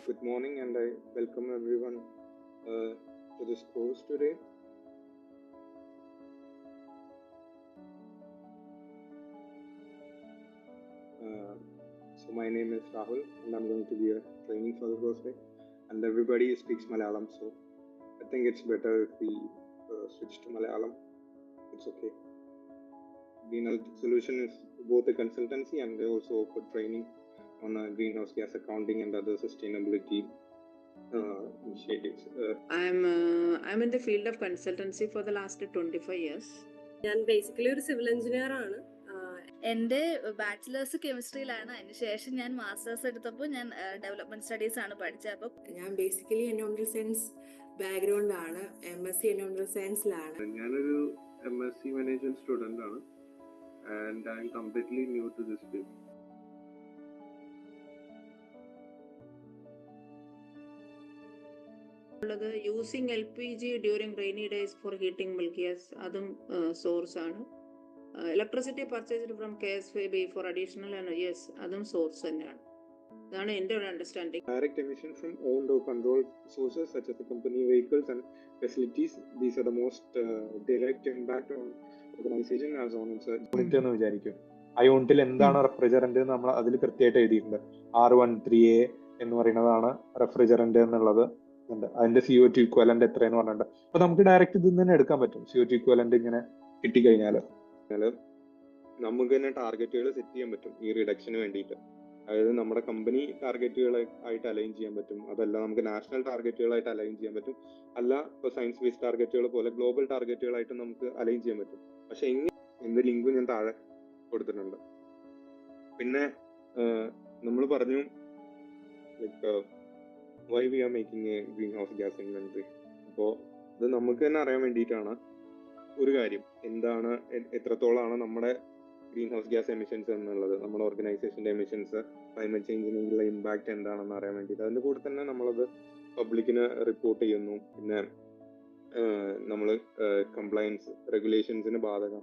Good morning, and I welcome everyone to this course today. So my name is Rahul, and I'm going to be a training for the course today. And everybody speaks Malayalam, so I think it's better if we switch to Malayalam. It's okay. Greenhouse Solution is both a consultancy and they also offer training on greenhouse gas accounting and other sustainability initiatives. I'm in the field of consultancy for the last 25 years. ഞാൻ basically ഒരു civil engineer ആണ്. എൻ്റെ bachelors കെമിസ്ട്രിയിലാണ്. അതിനുശേഷം ഞാൻ masters എടുത്തപ്പോൾ ഞാൻ development studies ആണ് പഠിച്ചത്. അപ്പം ഞാൻ ബേസിക്കലി എൻവയോൺമെന്റൽ സയൻസ് ബാക്ക്ഗ്രൗണ്ട് ആണ്. MSc എൻവയോൺമെന്റൽ സയൻസിലാണ്. ഞാനൊരു MSc മാനേജ്മെന്റ് സ്റ്റുഡന്റ് ആണ് and I am completely new to this field. Using LPG during rainy days for heating milk gas, അതും സോഴ്സ് ആണ്. Electricity purchased from KSFB for additional yes, അതും source തന്നെയാണ്. ഇതാണ് എൻ്റെ ഒരു understanding. Direct emission from owned or controlled sources such as the company vehicles and facilities. These are the most direct impact on organization as on unit എന്ന് വിചാരിക്കും. ആ യൂണിറ്റിൽ എന്താണ് റെഫ്രിജറന്റ് നമ്മൾ അതിൽ കൃത്യമായിട്ട് എഴുതിയിട്ടുണ്ട്. R13A എന്ന് പറയുന്നതാണ് റെഫ്രിജറന്റ് എന്നുള്ളത്. അതിന്റെ CO2 ഇക്വലന്റ് എത്രയെന്ന് പറഞ്ഞിട്ടുണ്ട്. അപ്പൊ നമുക്ക് ഡയറക്റ്റ് ഇതിൽ തന്നെ എടുക്കാൻ പറ്റും. CO2 ഇക്വലന്റ് ഇങ്ങനെ കിട്ടിക്കഴിഞ്ഞാൽ നമുക്ക് തന്നെ ടാർഗറ്റുകൾ സെറ്റ് ചെയ്യാൻ പറ്റും ഈ റിഡക്ഷന് വേണ്ടിയിട്ട്. അതായത് നമ്മുടെ കമ്പനി ടാർഗറ്റുകളായിട്ട് അലൈൻ ചെയ്യാൻ പറ്റും, അതല്ല നമുക്ക് നാഷണൽ ടാർഗറ്റുകളായിട്ട് അലൈൻ ചെയ്യാൻ പറ്റും, അല്ല ഇപ്പോൾ സയൻസ് ബേസ്ഡ് ടാർഗറ്റുകൾ പോലെ ഗ്ലോബൽ ടാർഗറ്റുകളായിട്ട് നമുക്ക് അലൈൻ ചെയ്യാൻ പറ്റും. പക്ഷെ എന്റെ ലിങ്ക് ഞാൻ താഴെ കൊടുത്തിട്ടുണ്ട്. പിന്നെ നമ്മൾ പറഞ്ഞു like why we are making a greenhouse gas inventory. അപ്പോൾ ഇത് നമുക്ക് തന്നെ അറിയാൻ വേണ്ടിയിട്ടാണ്. ഒരു കാര്യം എന്താണ്, എത്രത്തോളമാണ് നമ്മുടെ ഗ്രീൻ ഹൗസ് ഗ്യാസ് എമിഷൻസ് എന്നുള്ളത്, നമ്മുടെ ഓർഗനൈസേഷന്റെ എമിഷൻസ്, ക്ലൈമറ്റ് ചേഞ്ചിനുള്ള ഇമ്പാക്ട് എന്താണെന്ന് അറിയാൻ വേണ്ടിയിട്ട്. അതിന്റെ കൂടെ തന്നെ നമ്മളത് പബ്ലിക്കിന് റിപ്പോർട്ട് ചെയ്യുന്നു. പിന്നെ നമ്മൾ കംപ്ലയൻസ് റെഗുലേഷൻസിന് ബാധകം